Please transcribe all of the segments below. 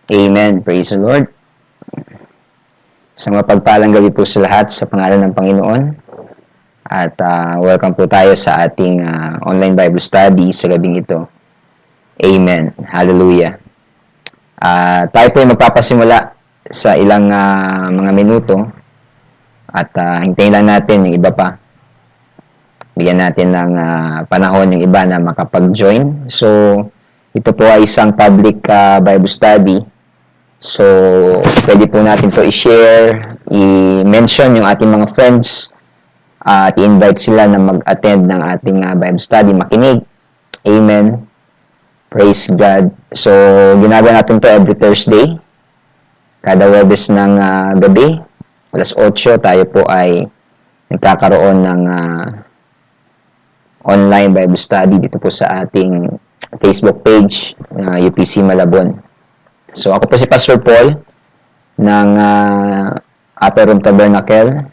Amen. Praise the Lord. Sa mapagpalang gabi po sa lahat sa pangalan ng Panginoon. At welcome po tayo sa ating online Bible study sa gabing ito. Amen. Hallelujah. Tayo po ay magpapasimula sa ilang mga minuto at hintayin lang natin yung iba pa. Bigyan natin ng panahon yung iba na makapag-join. So, ito po ay isang public Bible study. So, pwede po natin to i-share, i-mention yung ating mga friends, at i-invite sila na mag-attend ng ating Bible study, makinig. Amen. Praise God. So, ginagawa natin to every Thursday. Kada Webes ng gabi, alas 8, tayo po ay nagkakaroon ng online Bible study dito po sa ating Facebook page, UPC Malabon. So, ako po si Pastor Paul ng Upper Room Tabernacle,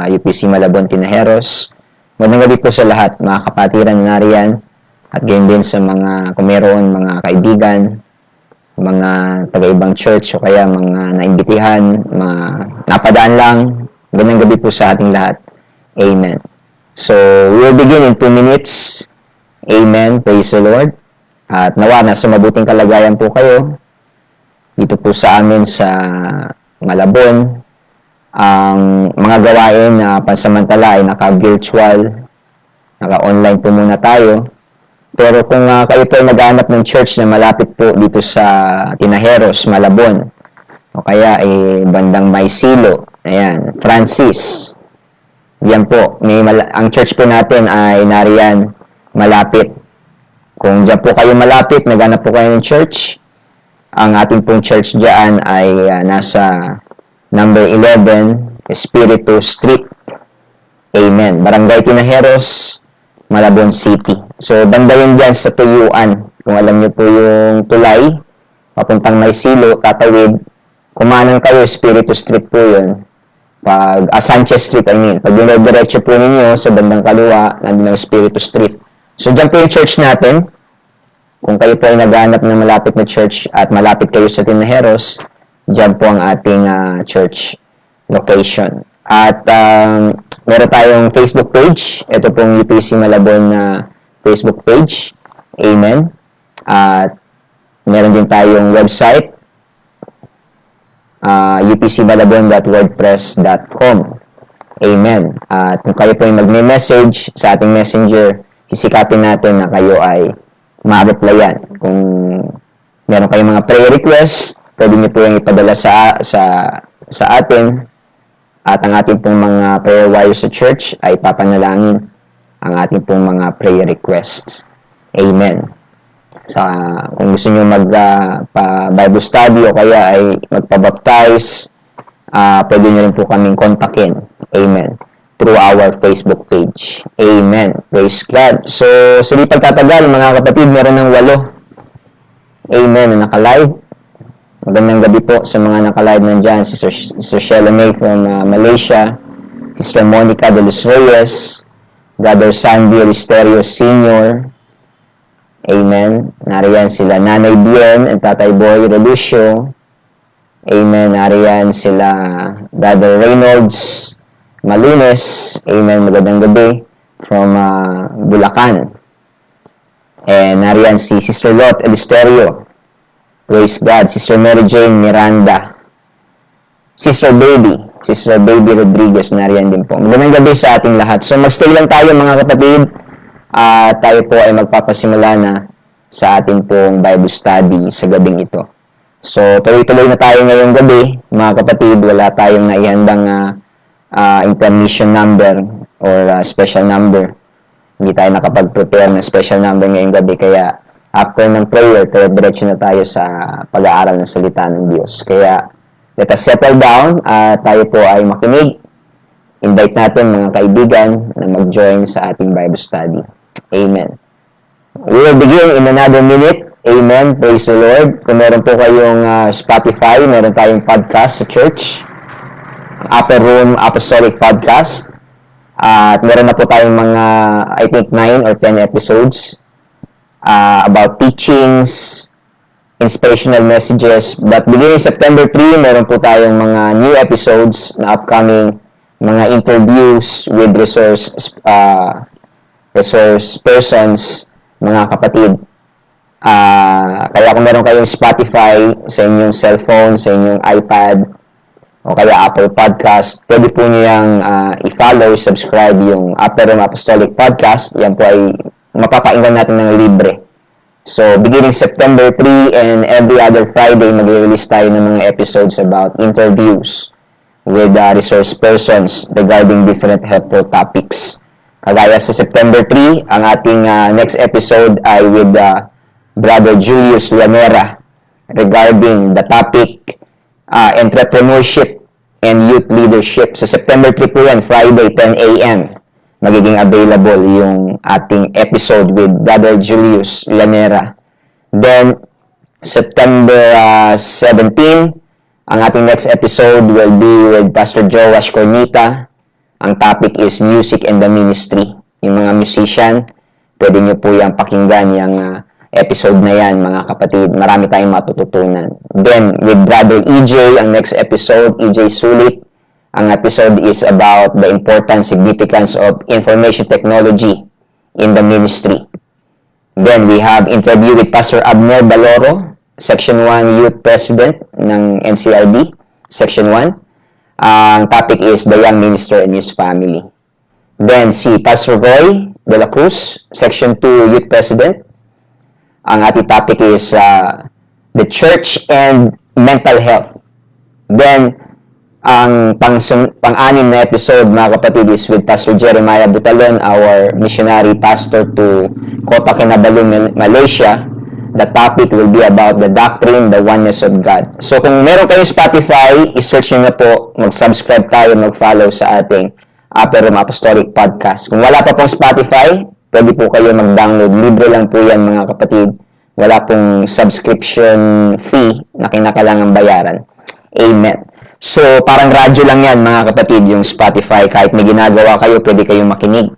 UPC Malabon, Tinajeros. Magandang gabi po sa lahat, mga kapatiran na nariyan, at gayon din sa mga, kung meron mga kaibigan, mga taga-ibang church, o kaya mga naimbitihan, mga napadaan lang. Magandang gabi po sa ating lahat. Amen. So, we will begin in 2 minutes. Amen. Praise the Lord. At nawa, nasa mabuting kalagayan po kayo. Dito po sa amin sa Malabon, ang mga gawain na pansamantala ay naka-virtual, naka-online po muna tayo. Pero kung kayo po ay naghahanap ng church na malapit po dito sa Tinajeros, Malabon, o kaya bandang Maysilo, ayan, Francis, yan po, ang church po natin ay nariyan malapit. Kung dyan po kayo malapit, naghanap po kayo ng church, ang ating pong church dyan ay nasa number 11, Espiritu Street. Amen. Barangay Tinajeros, Malabon City. So, banda yun dyan sa tuyuan. Kung alam niyo po yung tulay, papuntang Maysilo, tatawid, kumanan kayo, Espiritu Street po yun. Sanchez Street, I mean. Pag dinodiretso po ninyo sa bandang kaliwa, nandun ang Espiritu Street. So, dyan po yung church natin. Kung kayo po ay naghahanap ng malapit na church at malapit kayo sa Tinajeros, dyan po ang ating church location. At meron tayong Facebook page. Ito pong UPC Malabon na Facebook page. Amen. At meron din tayong website, upcmalabon.wordpress.com. Amen. At kung kayo po ay mag-message sa ating messenger, sisikapin natin na kayo ay ma-replyan. Kung meron kayong mga prayer requests, pwede niyo po yung ipadala sa atin. At ang ating pong mga prayer warriors sa church ay papanalangin ang ating pong mga prayer requests. Amen. Kung gusto niyo mag-Bible study o kaya ay magpa-baptize, pwede niyo rin po kaming kontakin. Amen. Through our Facebook page. Amen. Praise God. So, sa di pagtatagal, mga kapatid, meron ng 8. Amen. Na naka-live. Magandang gabi po sa mga naka-live nandyan. Sister Sheila May from Malaysia. Sister Monica de los Reyes. Brother Sandy Listerio Sr. Amen. Nariyan sila Nanay Bien and Tatay Boy Relucio. Amen. Nariyan sila Brother Reynolds Malunes, amen, magandang gabi, from Bulacan. And nariyan si Sister Lot Elisterio, praise God. Sister Mary Jane Miranda, Sister Baby Rodriguez, nariyan din po. Magandang gabi sa ating lahat. So magstay lang tayo mga kapatid, tayo po ay magpapasimula na sa ating pong Bible study sa gabing ito. So tuloy-tuloy na tayo ngayong gabi, mga kapatid, wala tayong naihandang intermission number or special number. Hindi tayo nakapag-prepare ng special number ngayong gabi, kaya after ng prayer, diretso na tayo sa pag-aaral ng salita ng Diyos. Kaya let us settle down at tayo po ay makinig. Invite natin mga kaibigan na mag-join sa ating Bible study. Amen. We will begin in another minute. Amen. Praise the Lord. Kung meron po kayong Spotify, meron tayong podcast sa church, Upper Room Apostolic Podcast. At meron na po tayong mga, I think, 9 or 10 episodes about teachings, inspirational messages. But beginning September 3, meron po tayong mga new episodes na upcoming, mga interviews with resource persons, mga kapatid. Kaya kung meron kayong Spotify sa inyong cellphone, sa inyong iPad, o kaya Apple Podcast, pwede po nyo yung i-follow, subscribe yung Upper Room Apostolic Podcast. Yan po ay mapapakinggan natin ng libre. So, beginning September 3 and every other Friday, mag-release tayo ng mga episodes about interviews with resource persons regarding different helpful topics. Kagaya sa September 3, ang ating next episode ay with Brother Julius Llanera regarding the topic entrepreneurship and youth leadership. Sa September 3 po yan, Friday, 10 a.m. magiging available yung ating episode with Brother Julius Llanera. Then, September 17, ang ating next episode will be with Pastor Joash Cornita. Ang topic is Music and the Ministry. Yung mga musician, pwede nyo po yung pakinggan yung episode na yan, mga kapatid. Marami tayong matututunan. Then, with Brother EJ, ang next episode, EJ Sulit, ang episode is about the important significance of information technology in the ministry. Then, we have interview with Pastor Abner Baloro, Section 1 Youth President ng NCRD, Section 1. Ang topic is the young minister and his family. Then, si Pastor Roy de la Cruz, Section 2 Youth President. Ang ating topic is the church and mental health. Then, ang pang-anim na episode, mga kapatid, is with Pastor Jeremiah Butalon, our missionary pastor to Kota Kinabalu, Malaysia. The topic will be about the doctrine, the oneness of God. So, kung meron kayong Spotify, i-search nyo na po, mag-subscribe tayo, mag-follow sa ating Upper Room Apostolic Podcast. Kung wala pa pong Spotify, pwede po kayo mag-download. Libre lang po yan, mga kapatid. Wala pong subscription fee na kinakailangan bayaran. Amen. So, parang radyo lang yan, mga kapatid, yung Spotify. Kahit may ginagawa kayo, pwede kayong makinig.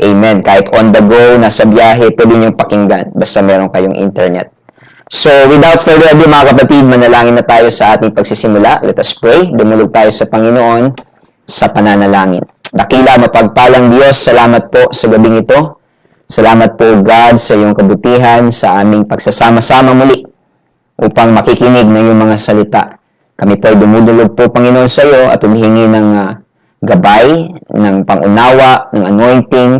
Amen. Kahit on the go, nasa biyahe, pwede niyong pakinggan. Basta meron kayong internet. So, without further ado, mga kapatid, manalangin na tayo sa ating pagsisimula. Let us pray. Dumulog tayo sa Panginoon sa pananalangin. Dakila, mapagpalang Diyos, salamat po sa gabing ito. Salamat po, God, sa iyong kabutihan, sa aming pagsasama-sama muli upang makikinig ng iyong mga salita. Kami po ay dumudulog po, Panginoon, sa iyo at humihingi ng gabay, ng pangunawa, ng anointing,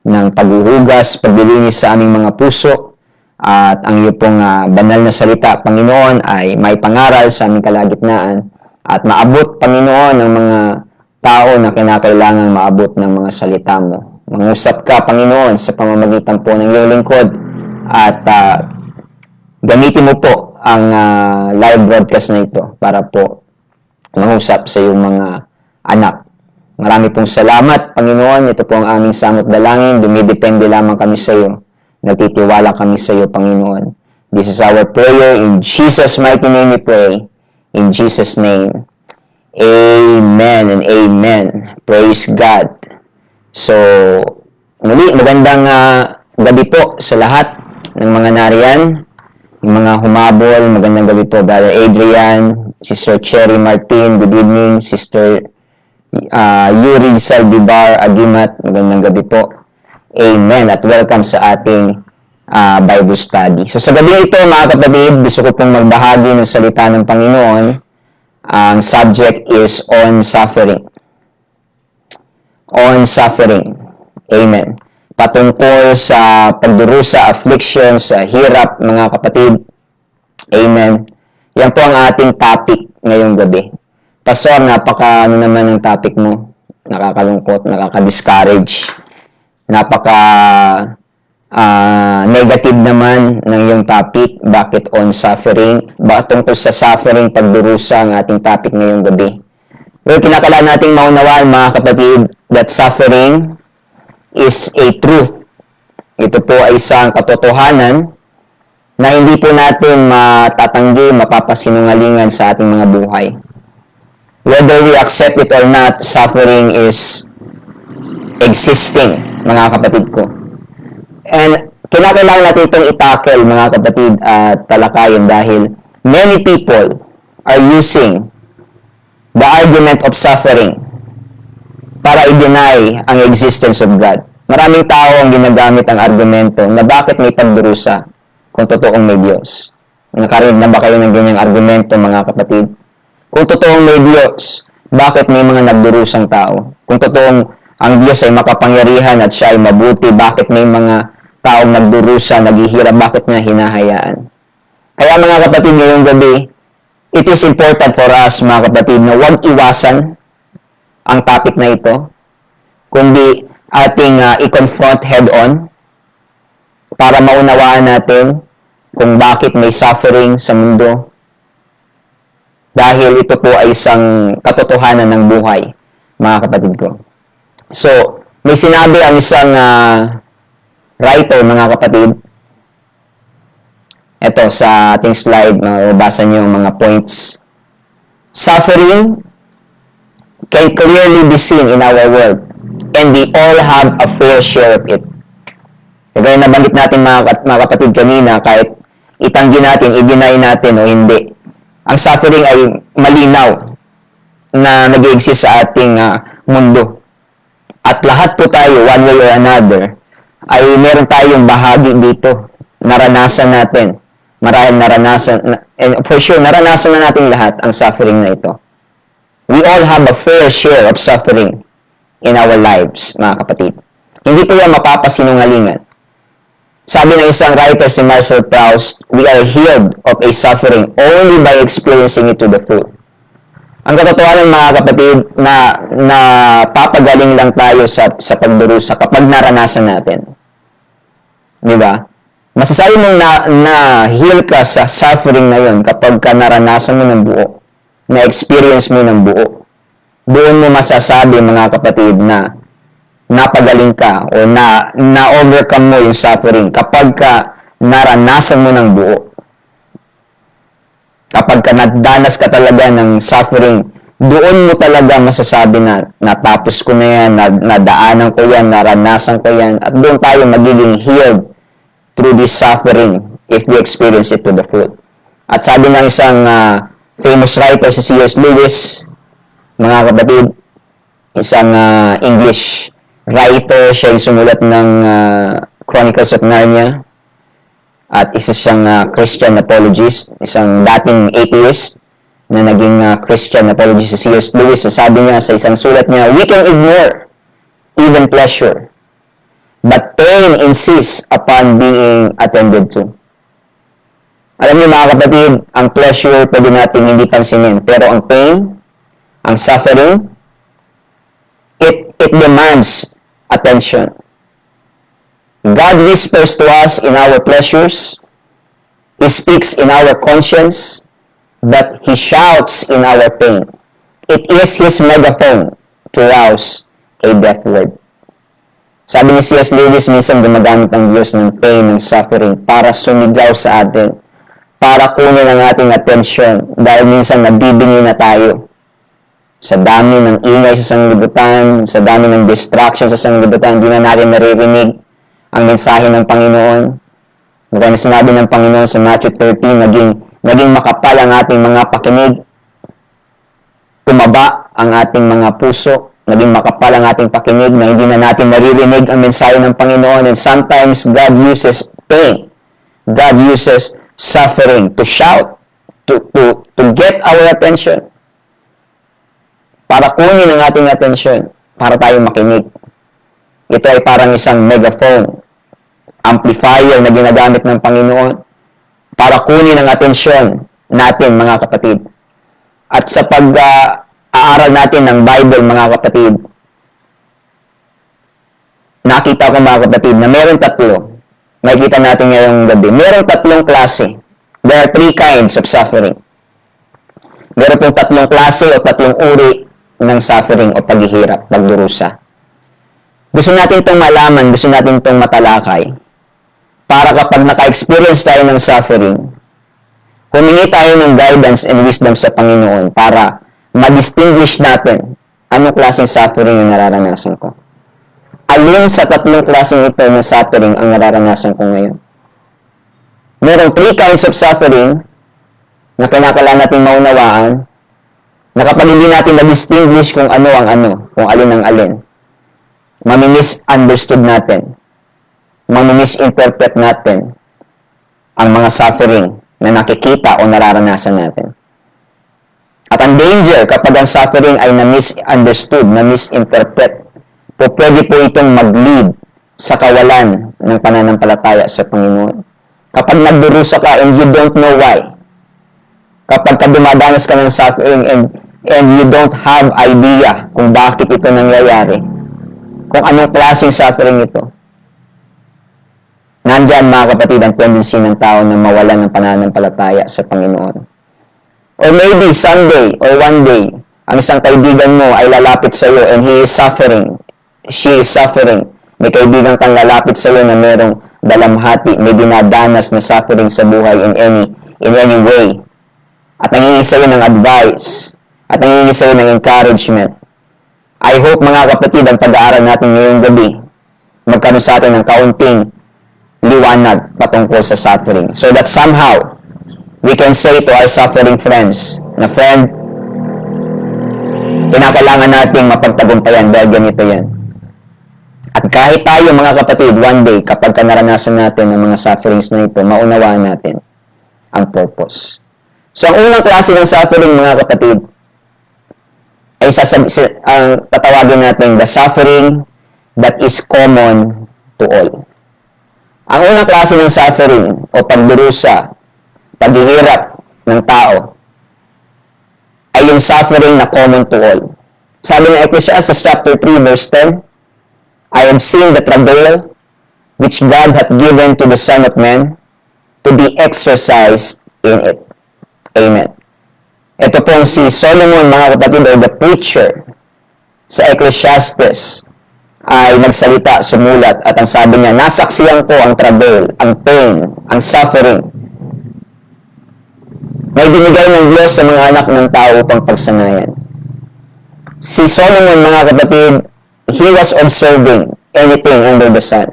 ng paghuhugas, paglilinis sa aming mga puso. At ang iyo pong banal na salita, Panginoon, ay may pangaral sa aming kalagitnaan at maabot, Panginoon, ang mga tao na kinakailangan maabot ng mga salita mo. Mangusap ka, Panginoon, sa pamamagitan po ng iyong lingkod at gamitin mo po ang live broadcast na ito para po mangusap sa iyong mga anak. Marami pong salamat, Panginoon. Ito po ang aming samot dalangin. Dumidepende lamang kami sa iyo. Nagtitiwala kami sa iyo, Panginoon. This is our prayer. In Jesus' mighty name we pray. In Jesus' name. Amen and amen. Praise God. So, muli, magandang gabi po sa lahat ng mga nariyan, yung mga humabol. Magandang gabi po, Brother Adrian, Sister Cherry Martin, good evening, Sister Yuri Saldivar Agimat, magandang gabi po. Amen, at welcome sa ating Bible study. So, sa gabi ito, mga kapatid, gusto ko pong magbahagi ng salita ng Panginoon. Ang subject is on suffering. On suffering. Amen. Patungkol sa pagdurusa, affliction, sa hirap, mga kapatid. Amen. Yan po ang ating topic ngayong gabi. Pastor, napaka naman ang topic mo? Nakakalungkot, nakaka-discourage. Napaka negative naman ng iyong topic. Bakit on suffering? Tungkol sa suffering, pagdurusa ang ating topic ngayong gabi. Well, kinakailangan nating maunawaan, mga kapatid, that suffering is a truth. Ito po ay isang katotohanan na hindi po natin matatanggi, mapapasinungalingan sa ating mga buhay. Whether we accept it or not, suffering is existing, mga kapatid ko. And kinakailangan natin itong itackle, mga kapatid, at talakayin dahil many people are using the argument of suffering para i-deny ang existence of God. Maraming tao ang ginagamit ang argumento na bakit may pagdurusa kung totoong may Diyos. Nakarinig na ba kayo ng ganyang argumento, mga kapatid? Kung totoong may Diyos, bakit may mga nagdurusang tao? Kung totoong ang Diyos ay makapangyarihan at siya ay mabuti, bakit may mga taong nagdurusa, naghihirap, bakit niya hinahayaan? Kaya mga kapatid, ngayong gabi, it is important for us, mga kapatid, na huwag iwasan ang topic na ito, kundi ating i-confront head-on para maunawaan natin kung bakit may suffering sa mundo. Dahil ito po ay isang katotohanan ng buhay, mga kapatid ko. So, may sinabi ang isang writer, mga kapatid. Ito, sa ating slide, mabasa niyo yung mga points. Suffering can clearly be seen in our world, and we all have a fair share of it. Kaya nabanggit natin mga kapatid kanina, kahit itanggi natin, i-deny natin o hindi, ang suffering ay malinaw na nag-exist sa ating mundo. At lahat po tayo, one way or another, ay meron tayong bahagi dito. Naranasan natin. Marahil naranasan, and for sure, naranasan na natin lahat ang suffering na ito. We all have a fair share of suffering in our lives, mga kapatid. Hindi po yan mapapasinungalingan. Sabi ng isang writer, si Marcel Proust, we are healed of a suffering only by experiencing it to the full. Ang katotohanan, mga kapatid, na papagaling lang tayo sa pagdurusa kapag naranasan natin. Di ba? Masasabi mong na-heal ka sa suffering na yun kapag ka naranasan mo ng buo, na-experience mo ng buo. Doon mo masasabi, mga kapatid, na napagaling ka o na-overcome mo yung suffering kapag ka naranasan mo ng buo. Kapag ka nadanas ka talaga ng suffering, doon mo talaga masasabi na natapos ko na yan, nadaanan ko yan, naranasan ko yan, at doon tayo magiging healed through this suffering if we experience it to the full. At sabi ng isang famous writer, si C.S. Lewis, mga kapatid, isang English writer, siya yung sumulat ng Chronicles of Narnia, at isa siyang Christian apologist, isang dating atheist na naging Christian apologist si C.S. Lewis. So sabi niya sa isang sulat niya, we can ignore even pleasure, but pain insists upon being attended to. Alam niyo, mga kapatid, ang pleasure pwede natin hindi pansinin, pero ang pain, ang suffering, it demands attention. God whispers to us in our pleasures. He speaks in our conscience, but He shouts in our pain. It is His megaphone to rouse a deaf word. Sabi ni C.S. Lewis, minsan gumagamit ang Diyos ng pain, ng suffering, para sumigaw sa atin, para kunin ang ating atensyon, dahil minsan nabibingi na tayo sa dami ng ingay sa sanglibutan, sa dami ng distraction sa sanglibutan, hindi na natin naririnig ang mensahe ng Panginoon. Gaya na sinabi ng Panginoon sa Matthew 13, naging makapal ang ating mga pakinig, tumaba ang ating mga puso, naging makapal ang ating pakinig na hindi na natin naririnig ang mensahe ng Panginoon. And sometimes God uses pain, God uses suffering to shout, to get our attention, para kunin ang ating atensyon, para tayo makinig. Ito ay parang isang megaphone, amplifier na ginagamit ng Panginoon para kunin ang atensyon natin, mga kapatid. At sa pag-aaral natin ng Bible, mga kapatid, nakita ko, mga kapatid, na meron tatlo. Makikita natin ngayong gabi. Meron tatlong klase. There are three kinds of suffering. Meron pong tatlong klase o tatlong uri ng suffering o paghihirap, pagdurusa. Gusto natin itong malaman, gusto natin itong matalakay, para kapag naka-experience tayo ng suffering, humingi tayo ng guidance and wisdom sa Panginoon para ma-distinguish natin anong klaseng suffering yung nararanasan ko. alin sa tatlong klaseng ito ng suffering ang nararanasan ko ngayon? Merong 3 kinds of suffering na kailangan natin maunawaan na kapag hindi natin na-distinguish kung ano ang ano, kung alin ang alin, mami-misunderstood natin, mami-misinterpret natin ang mga suffering na nakikita o nararanasan natin. At ang danger kapag ang suffering ay na-misunderstood, na-misinterpret, pwede po itong mag-lead sa kawalan ng pananampalataya sa Panginoon. Kapag nagdurusa ka and you don't know why, kapag dumadanas ka ng suffering and you don't have idea kung bakit ito nangyayari, kung anong klaseng suffering ito, nandyan mga kapatid ang tendency ng tao na mawalan ng pananampalataya sa Panginoon. Or maybe someday or one day, ang isang kaibigan mo ay lalapit sa iyo and he is suffering, she is suffering. May kaibigan kang lalapit sa iyo na merong dalamhati, may dinadanas na suffering sa buhay in any way. At nangingi sa iyo ng advice, at nangingi sa iyo ng encouragement. I hope mga kapatid, ang pag-aaral natin ngayong gabi, magkaroon sa atin ng kaunting liwanag patungkol sa suffering. So that somehow, we can say to our suffering friends, na friend, kinakailangan nating mapagtagumpayan dahil ganito yan. At kahit tayo mga kapatid, one day, kapag naranasan natin ang mga sufferings na ito, maunawaan natin ang purpose. So, ang unang klase ng suffering, mga kapatid, ay ang tatawagin natin the suffering that is common to all. Ang unang klase ng suffering o pagdurusa, paghihirap ng tao, ay yung suffering na common to all. Sabi ng Ecclesiastes chapter 3, verse 10, I have seen the travail which God hath given to the Son of Man to be exercised in it. Amen. Ito pong si Solomon, mga kapatid, or the preacher sa Ecclesiastes, ay nagsalita, sumulat, at ang sabi niya, nasaksiyan ko ang travail, ang pain, ang suffering. May binigay ng Diyos sa mga anak ng tao upang pagsanayan. Si Solomon, mga kapatid, he was observing anything under the sun.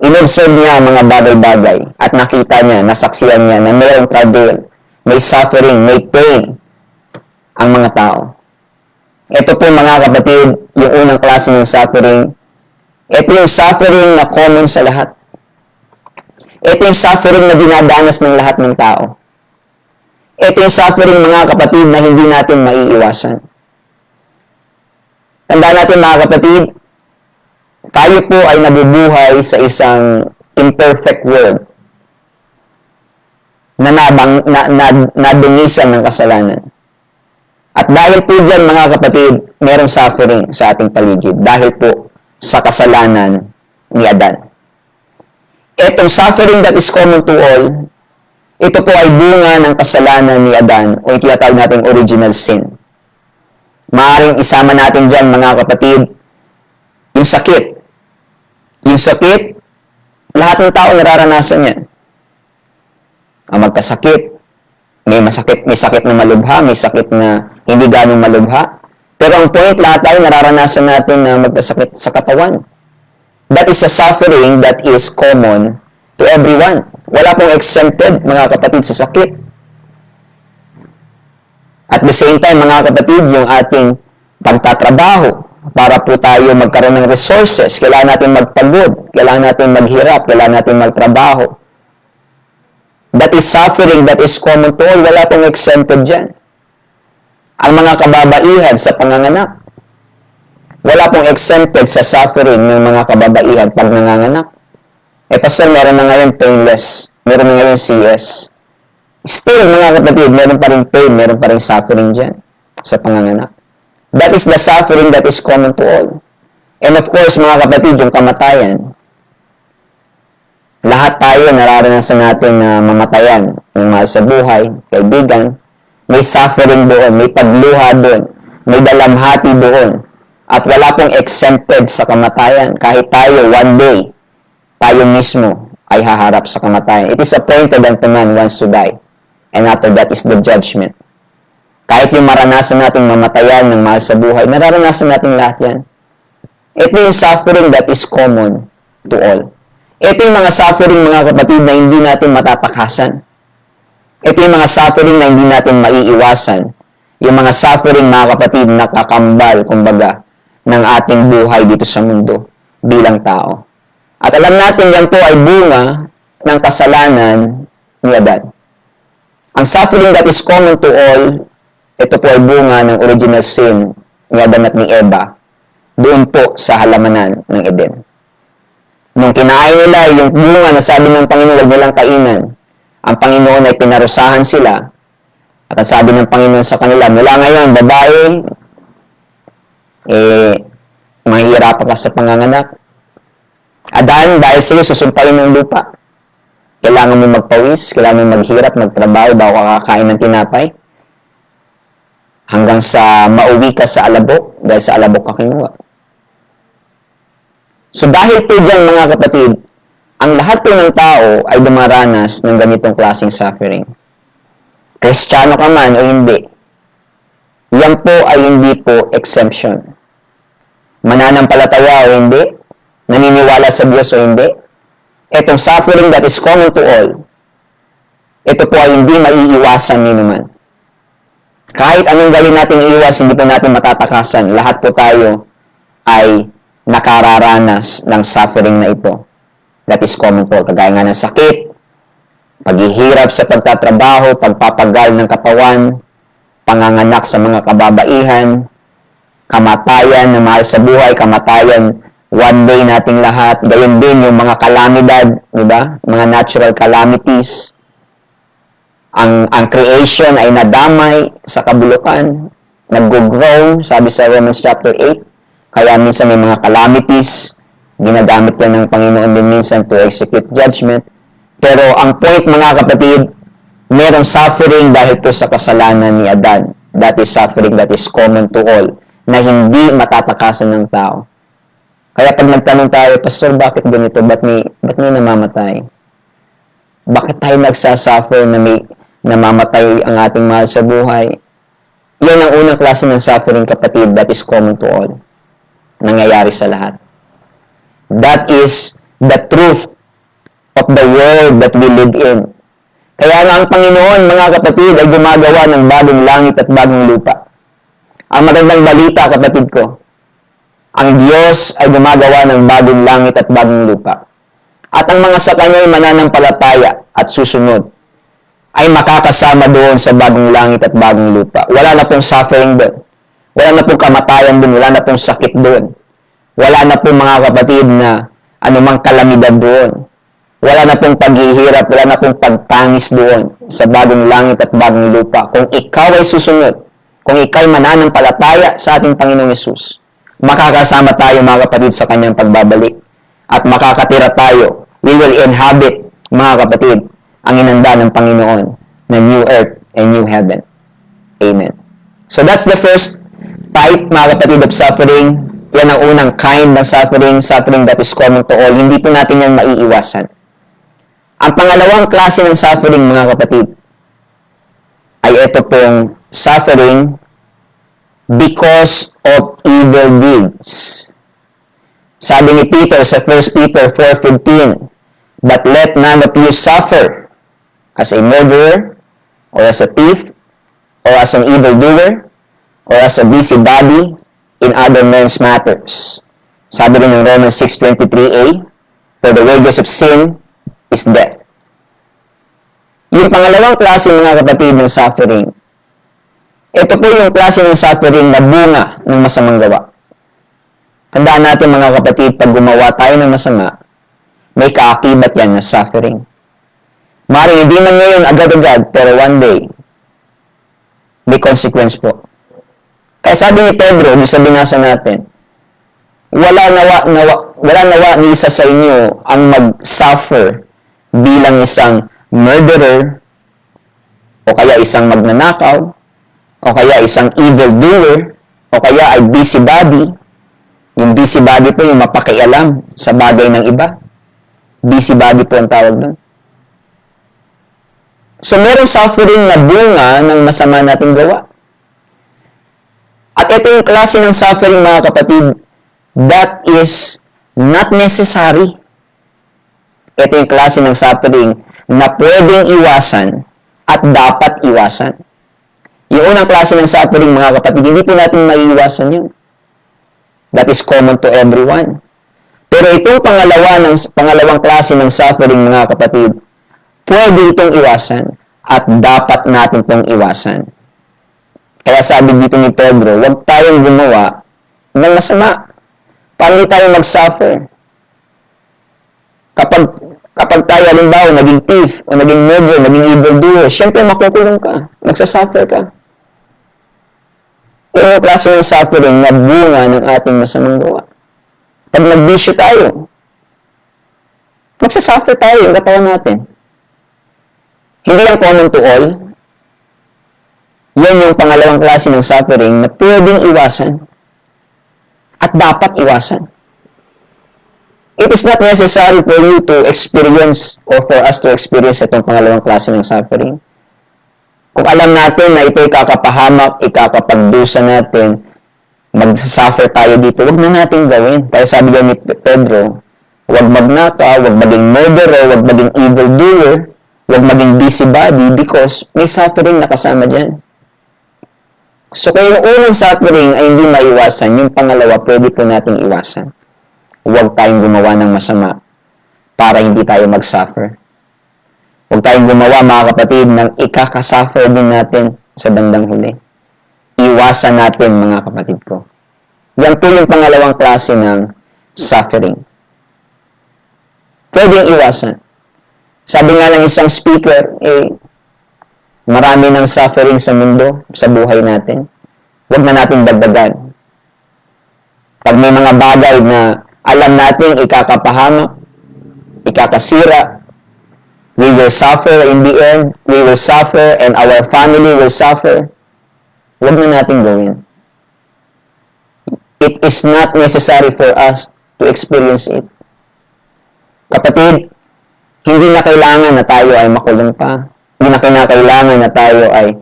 In-observe niya ang mga bagay-bagay at nakita niya, nasaksiyan niya na mayroong travail, may suffering, may pain ang mga tao. Ito po mga kapatid, yung unang klase ng suffering. Ito yung suffering na common sa lahat. Ito yung suffering na dinadanas ng lahat ng tao. Ito yung suffering mga kapatid na hindi natin maiiwasan. Tandaan natin mga kapatid, tayo po ay nabubuhay sa isang imperfect world na nadungisan ng kasalanan. At dahil po dyan mga kapatid, merong suffering sa ating paligid dahil po sa kasalanan ni Adan. Itong suffering that is common to all, ito po ay bunga ng kasalanan ni Adan o itinatawag natin original sin. Maaaring isama natin dyan, mga kapatid, yung sakit. Yung sakit, lahat ng tao nararanasan yan. Ang magkasakit, may sakit na malubha, may sakit na hindi ganong malubha. Pero ang point, lahat tayo nararanasan natin na magkasakit sa katawan. That is a suffering that is common to everyone. Wala pong exempted, mga kapatid, sa sakit. At the same time, mga kapatid, yung ating pagtatrabaho, para po tayo magkaroon ng resources, kailangan natin magpagod, kailangan natin maghirap, kailangan natin magtrabaho. That is suffering, that is common to all. Wala pong exempted dyan. Ang mga kababaihan sa panganganak, wala pong exempted sa suffering ng mga kababaihan pag nanganganak. Pastor, meron na ngayon painless, meron na ngayon CS. Still, mga kapatid, meron pa rin pain, meron pa rin suffering dyan sa panganganak. That is the suffering that is common to all. And of course, mga kapatid, yung kamatayan. Lahat tayo nararanasan natin na mamatayan ng mahal sa buhay, kaibigan. May suffering doon, may pagluha doon, may dalamhati doon. At wala pong exempted sa kamatayan. Kahit tayo, one day, tayo mismo ay haharap sa kamatayan. It is appointed unto man once to die. And after that is the judgment. Kahit yung maranasan natin mamatayan ng mahal sa buhay, nararanasan natin lahat yan. Ito yung suffering that is common to all. Ito yung mga suffering, mga kapatid, na hindi natin matatakasan. Ito yung mga suffering na hindi natin maiiwasan. Yung mga suffering, mga kapatid, na kakambal, kumbaga, ng ating buhay dito sa mundo bilang tao. At alam natin yan po ay bunga ng kasalanan ni Adan. Ang suffering that is common to all, ito po ay bunga ng original sin ni Adan at ni Eva doon po sa halamanan ng Eden. Nung kinain nila yung bunga na sabi ng Panginoon, huwag nilang kainan, ang Panginoon ay pinarusahan sila. At ang sabi ng Panginoon sa kanila, mula ngayon, babae, mahihirapan ka sa panganganak. Adan, dahil sa'yo, susumpain ng lupa. Kailangan mo magpawis, kailangan mo maghirap, magtrabaho, bago ka kakain ng tinapay. Hanggang sa mauwi ka sa alabok, dahil sa alabok ka kinuha. So dahil po dyan, mga kapatid, ang lahat po ng tao ay dumaranas ng ganitong klaseng suffering. Kristiyano ka man o hindi, yan po ay hindi po exemption. Mananampalataya o hindi, naniniwala sa Diyos o hindi, itong suffering that is common to all, ito po ay hindi maiiwasan ni naman. Kahit anong gawin natin iiwas, hindi po natin matatakasan. Lahat po tayo ay nakararanas ng suffering na ito that is common to all. Kagaya nga ng sakit, paghihirap sa pagtatrabaho, pagpapagal ng katawan, panganganak sa mga kababaihan, kamatayan na mahal sa buhay, kamatayan one day nating lahat. Gayon din yung mga kalamidad, di ba? Mga natural calamities. Ang creation ay nadamay sa kabulukan, nag-grow, sabi sa Romans chapter 8. Kaya minsan may mga calamities, ginagamit yan ng Panginoon din minsan to execute judgment. Pero ang point, mga kapatid, merong suffering dahil po sa kasalanan ni Adan. That is suffering that is common to all, na hindi matatakasan ng tao. Kaya pag nagtanong tayo, Pastor, bakit ganito? Ba't may namamatay? Bakit tayo nagsasuffer na may namamatay ang ating mahal sa buhay? Yan ang unang klase ng suffering, kapatid, that is common to all. Nangyayari sa lahat. That is the truth of the world that we live in. Kaya nga ang Panginoon, mga kapatid, ay gumagawa ng bagong langit at bagong lupa. Ang magandang balita, kapatid ko, ang Diyos ay gumagawa ng bagong langit at bagong lupa. At ang mga sa Kanya ay mananampalataya at susunod ay makakasama doon sa bagong langit at bagong lupa. Wala na pong suffering doon. Wala na pong kamatayan doon. Wala na pong sakit doon. Wala na pong, mga kapatid, na anumang kalamidad doon. Wala na pong paghihirap. Wala na pong pagtangis doon sa bagong langit at bagong lupa. Kung ikaw ay susunod, kung ikaw ay mananampalataya sa ating Panginoong Yesus, makakasama tayo, mga kapatid, sa Kanyang pagbabalik. At makakatira tayo. We will inhabit, mga kapatid, ang inanda ng Panginoon na new earth and new heaven. Amen. So that's the first type, mga kapatid, of suffering. Yan ang unang kind ng suffering, suffering that is common to all. Hindi po natin yan maiiwasan. Ang pangalawang klase ng suffering, mga kapatid, ay ito pong suffering because of evil deeds. Sabi ni Peter sa 1 Peter 4:15, "But let none of you suffer as a murderer, or as a thief, or as an evildoer, or as a busybody in other men's matters." Sabi rin ng Romans 6:23a, "For the wages of sin is death." Yung pangalawang klase, mga kapatid, ng suffering, ito po yung klase ng suffering na bunga ng masamang gawa. Tandaan natin, mga kapatid, pag gumawa tayo ng masama, may kaakibat yan na suffering. Maring hindi man ngayon agad-agad, pero one day, may consequence po. Kaya sabi ni Pedro, di sa binasa natin, wala nawa ni isa sa inyo ang mag-suffer bilang isang murderer, o kaya isang magnanakaw, o kaya isang evildoer, o kaya ay busybody. Yung busybody po yung mapakialam sa bagay ng iba. Busybody po ang tawag doon. So, merong suffering na bunga ng masama nating gawa. At ito yung klase ng suffering, mga kapatid, that is not necessary. Ito yung klase ng suffering na pwedeng iwasan at dapat iwasan. Yung unang klase ng suffering, mga kapatid, hindi po natin maiiwasan yun. That is common to everyone. Pero itong pangalawang klase ng suffering, mga kapatid, pwede itong iwasan at dapat natin itong iwasan. Kaya sabi dito ni Pedro, huwag tayong gumawa ng masama. Paano hindi tayo mag-suffer? Kapag tayo, halimbawa, naging thief, o naging murderer, naging evildoer, syempre makukulong ka. Nagsasuffer ka. Ito yung klase ng suffering na bunga ng ating masamang gawa. Pag nag-bisyo tayo, magsasuffer tayo yung katawan natin. Hindi yan common to all. Yan yung pangalawang klase ng suffering na pwedeng iwasan at dapat iwasan. It is not necessary for you to experience or for us to experience itong pangalawang klase ng suffering. Kung alam natin na ito'y kakapahamak, ikakapagdusa natin, mag-suffer tayo dito, huwag na natin gawin. Kaya sabi ni Pedro, huwag magnakaw, huwag maging murderer, huwag maging evildoer, huwag maging busybody because may suffering na kasama dyan. So kung yung unang suffering ay hindi maiwasan, yung pangalawa pwede po nating iwasan. Huwag tayong gumawa ng masama para hindi tayo mag-suffer. Huwag tayong gumawa, mga kapatid, ng ikakasuffer din natin sa bandang huli. Iwasan natin, mga kapatid ko. Yan po yung pangalawang klase ng suffering. Pwedeng iwasan. Sabi nga ng isang speaker, marami ng suffering sa mundo, sa buhay natin. Huwag na natin dagdagan. Pag may mga bagay na alam natin ikakapahamak, ikakasira, we will suffer in the end, we will suffer and our family will suffer, huwag na natin gawin. It is not necessary for us to experience it. Kapatid, hindi na kailangan na tayo ay makulong pa. Hindi na kinakailangan na tayo ay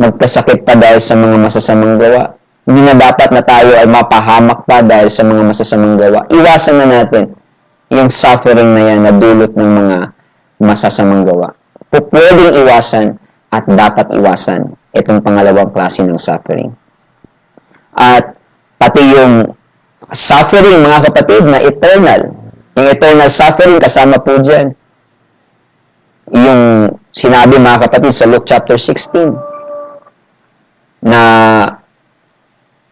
magkasakit pa dahil sa mga masasamang gawa. Hindi na dapat na tayo ay mapahamak pa dahil sa mga masasamang gawa. Iwasan na natin yung suffering na yan na dulot ng mga masasamang gawa. Pwedeng iwasan at dapat iwasan itong pangalawang klase ng suffering. At pati yung suffering, mga kapatid, na eternal. Yung eternal suffering, kasama po dyan. Yung sinabi, mga kapatid, sa Luke chapter 16, na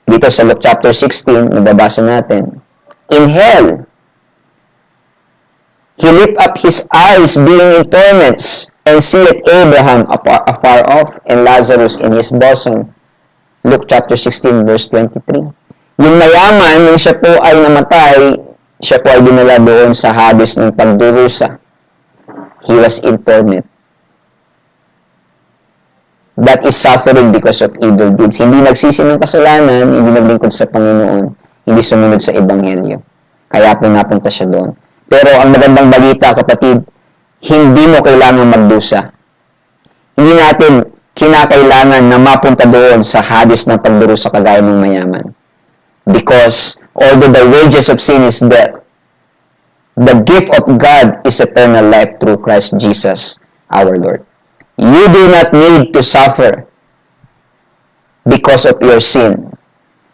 dito sa Luke chapter 16, nababasa natin, in hell, he lift up his eyes being in torments, and seeth Abraham afar off, and Lazarus in his bosom. Luke chapter 16, verse 23. Yung mayaman, nung siya po ay namatay, siya po ay dinala doon sa Hades ng pagdurusa. He was in torment. That is suffering because of evil deeds. Hindi nagsisi ng kasalanan, hindi naglingkod sa Panginoon, hindi sumunod sa Ebanghelyo. Kaya po napunta siya doon. Pero ang magandang balita, kapatid, hindi mo kailangan magdusa. Hindi natin kinakailangan na mapunta doon sa Hades ng pagdurusa kagaya ng mayaman. Because although the wages of sin is death, the gift of God is eternal life through Christ Jesus, our Lord. You do not need to suffer because of your sin.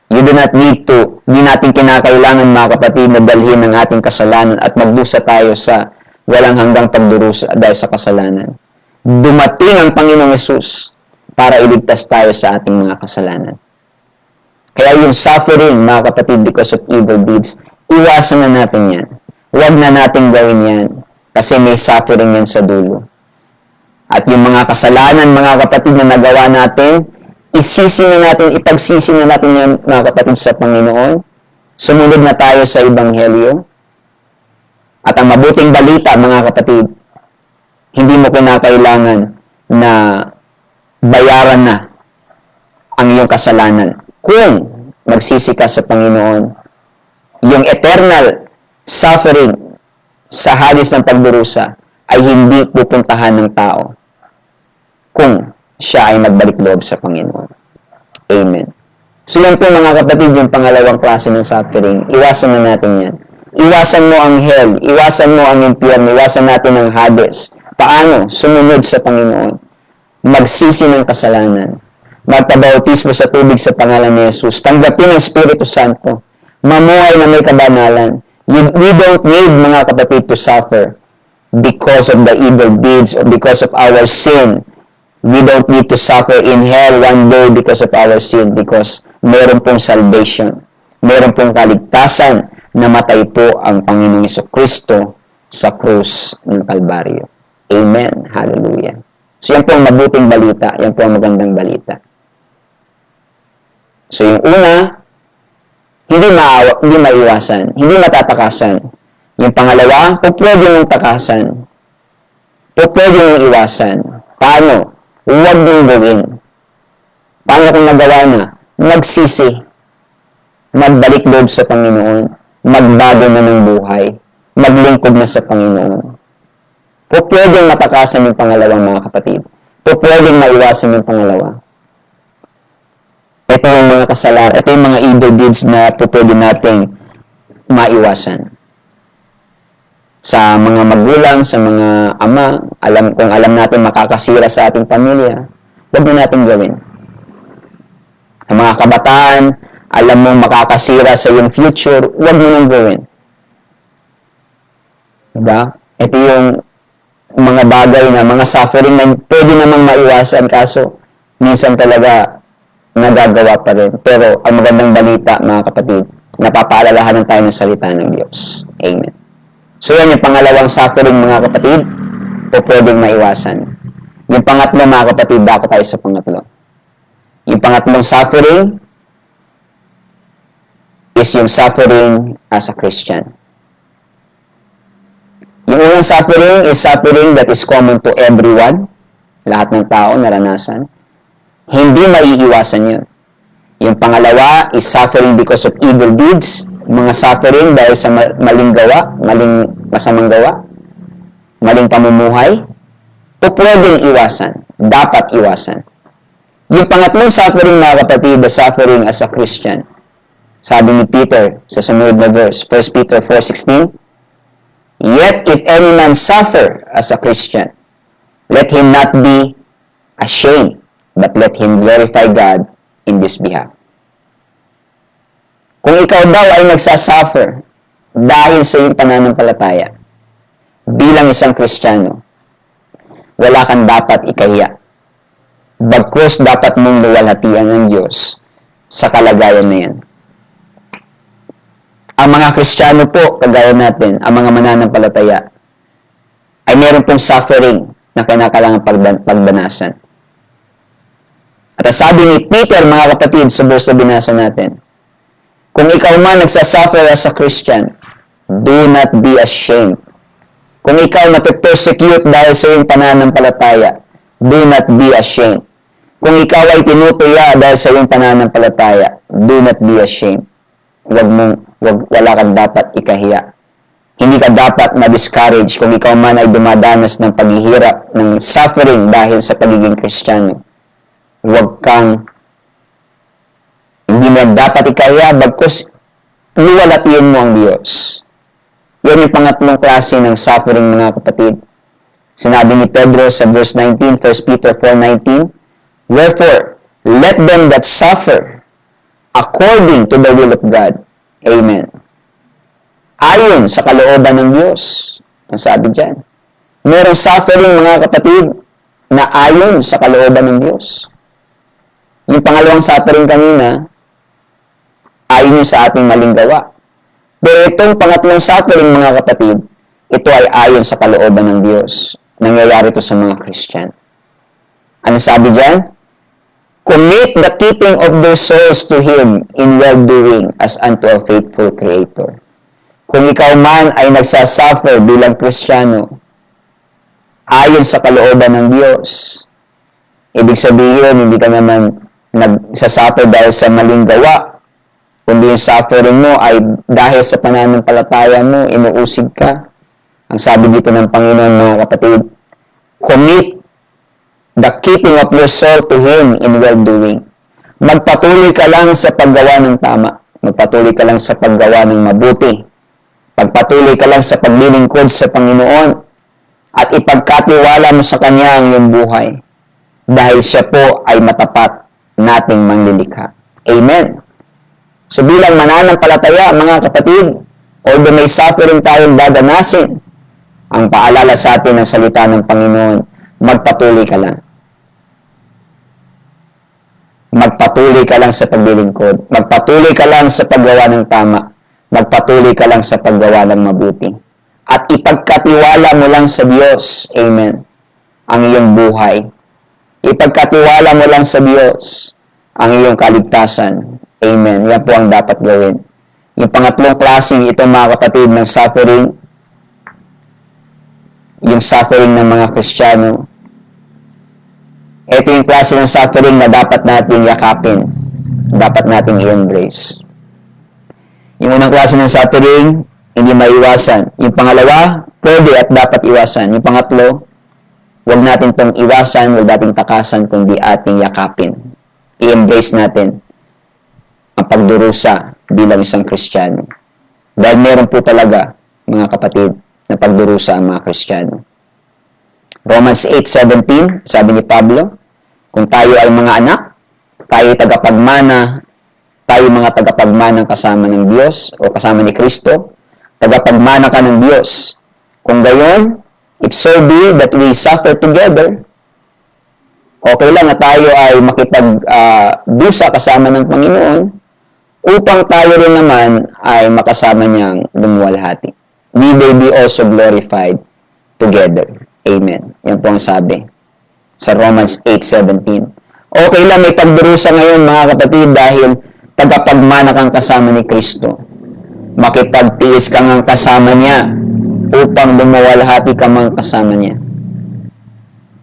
You do not need to, hindi natin kinakailangan, mga kapatid, na dalhin ang ating kasalanan at magdusa tayo sa walang hanggang pagdurusa dahil sa kasalanan. Dumating ang Panginoong Hesus para iligtas tayo sa ating mga kasalanan. Kaya yung suffering, mga kapatid, because of evil deeds, iwasan na natin yan. Huwag na natin gawin yan kasi may suffering yan sa dulo. At yung mga kasalanan, mga kapatid, na nagawa natin, isisi na natin, ipagsisi na natin yan, mga kapatid, sa Panginoon. Sumunod na tayo sa Ebanghelyo. At ang mabuting balita, mga kapatid, hindi mo kinakailangan na bayaran na ang iyong kasalanan. Kung magsisi ka sa Panginoon, yung eternal suffering sa Hades ng pagdurusa ay hindi pupuntahan ng tao kung siya ay nagbalik loob sa Panginoon. Amen. So yan po mga kapatid, yung pangalawang klase ng suffering. Iwasan na natin yan. Iwasan mo ang hell, iwasan mo ang impyerno, iwasan natin ang Hades. Paano? Sumunod sa Panginoon. Magsisi ng kasalanan. Magpabautismo sa tubig sa pangalan ni Jesus. Tanggapin ang Espiritu Santo. Mamuhay na may kabanalan. We don't need, mga kapatid, to suffer because of the evil deeds or because of our sin. We don't need to suffer in hell one day because of our sin, because meron pong salvation. Meron pong kaligtasan. Namatay po ang Panginoong Jesucristo sa krus ng Kalbaryo. Amen. Hallelujah. So yan po ang mabuting balita. Yan po ang magandang balita. So yung una, hindi maiwasan, hindi matatakasan. Yung pangalawa, pwede mong takasan. Pwede mong iwasan. Paano? Huwag mong gawin. Paano kung nagawa na? Magsisi. Magbalik loob sa Panginoon. Magbago na ng buhay. Maglingkod na sa Panginoon. Pwedeng matakasan yung pangalawang, mga kapatid. Pwedeng maiwasan yung pangalawa. Ito yung mga kasalanan, ito yung mga evil deeds na pwede nating maiwasan. Sa mga magulang, sa mga ama, kung alam natin makakasira sa ating pamilya, huwag na natin gawin. Sa mga kabataan, alam mong makakasira sa iyong future, huwag mo nang gawin. Diba? Ito yung mga bagay na, mga suffering na pwede namang maiwasan, kaso minsan talaga nagagawa pa rin. Pero ang magandang balita, mga kapatid, napapaalalahanan tayo ng salita ng Diyos. Amen. So yan yung pangalawang suffering, mga kapatid, o pwedeng maiwasan. Yung pangatlo, mga kapatid, bako tayo sa pangatlo. Yung pangatlong suffering is yung suffering as a Christian. Yung unang suffering is suffering that is common to everyone. Lahat ng tao naranasan. Hindi maiiwasan yun. Yung pangalawa is suffering because of evil deeds. Mga suffering dahil sa maling gawa, masamang gawa, maling pamumuhay. O pwedeng iwasan. Dapat iwasan. Yung pangatlong suffering, mga kapatid, the suffering as a Christian. Sabi ni Peter sa sumunod na verse, 1 Peter 4:16, "Yet if any man suffer as a Christian, let him not be ashamed, but let him glorify God in this behalf." Kung ikaw daw ay nagsasuffer dahil sa iyong pananampalataya, bilang isang Kristiyano, wala kang dapat ikahiya. Bagkus dapat mong luwalhatian ng Diyos sa kalagayan na yan. Ang mga Kristiyano po, kagaya natin, ang mga mananampalataya, ay meron pong suffering na kinakailangan pagbanasan. At sabi ni Peter, mga kapatid, sa verse na binasa natin, kung ikaw man nagsasuffer as a Christian, do not be ashamed. Kung ikaw nape-persecute dahil sa iyong pananampalataya, do not be ashamed. Kung ikaw ay tinutuya dahil sa iyong pananampalataya, do not be ashamed. Wala kang dapat ikahiya. Hindi ka dapat ma-discourage kung ikaw man ay dumadanas ng paghihirap, ng suffering dahil sa pagiging Kristiyano. Hindi mo dapat ikahiya, bagkus luwalhatiin mo ang Diyos. Yan yung pangatlong klase ng suffering, mga kapatid. Sinabi ni Pedro sa verse 19, 1 Peter 4:19, "Wherefore, let them that suffer according to the will of God." Amen. Ayon sa kalooban ng Diyos. Ang sabi dyan. Merong suffering, mga kapatid, na ayon sa kalooban ng Diyos. Yung pangalawang suffering kanina, ayon sa ating maling gawa. Pero itong pangatlong suffering, mga kapatid, ito ay ayon sa kalooban ng Diyos. Nangyayari ito sa mga Christian. Ano sabi dyan? "Commit the keeping of their souls to Him in well-doing as unto a faithful Creator." Kung ikaw man ay nagsasuffer bilang Kristiyano, ayon sa kalooban ng Diyos, ibig sabihin, hindi ka naman nagsasuffer dahil sa maling gawa, kundi yung suffering mo ay dahil sa pananampalataya mo, inuusig ka. Ang sabi dito ng Panginoon, mga kapatid, commit the keeping of your soul to Him in well-doing. Magpatuloy ka lang sa paggawa ng tama. Magpatuloy ka lang sa paggawa ng mabuti. Pagpatuloy ka lang sa paglilingkod sa Panginoon at ipagkatiwala mo sa Kanya ang iyong buhay dahil siya po ay matapat nating manglilikha. Amen. So bilang mananampalataya, mga kapatid, although may suffering tayong dadanasin, ang paalala sa atin ng salita ng Panginoon, magpatuloy ka lang. Magpatuloy ka lang sa paglilingkod. Magpatuloy ka lang sa paggawa ng tama. Magpatuloy ka lang sa paggawa ng mabuti. At ipagkatiwala mo lang sa Diyos, amen, ang iyong buhay. Ipagkatiwala mo lang sa Diyos ang iyong kaligtasan. Amen. Yan po ang dapat gawin. Yung pangatlong klaseng ito, mga kapatid, ng suffering, yung suffering ng mga Kristiyano. Ito yung klase ng suffering na dapat natin yakapin. Dapat natin i-embrace. Yung unang klase ng suffering, hindi maiwasan. Yung pangalawa, pwede at dapat iwasan. Yung pangatlo, huwag natin itong iwasan, huwag natin takasan, kundi ating yakapin. I-embrace natin ang pagdurusa bilang isang Kristiyano. Dahil meron po talaga, mga kapatid, na pagdurusa ang mga Kristiyano. Romans 8:17, sabi ni Pablo, kung tayo ay mga anak, tayo tagapagmana, tayo mga tagapagmana kasama ng Diyos o kasama ni Kristo, tagapagmana ka ng Diyos. Kung gayon, if so be that we suffer together, okay lang na tayo ay makipagdusa kasama ng Panginoon upang tayo rin naman ay makasama niyang lumuwalhati. We may be also glorified together. Amen. Yan po ang sabi sa Romans 8:17. Okay lang may pagdurusa ngayon, mga kapatid, dahil tagapagmana kang kasama ni Kristo. Makipagtiis ka ngang kasama niya upang lumuwalhati ka mang kasama niya.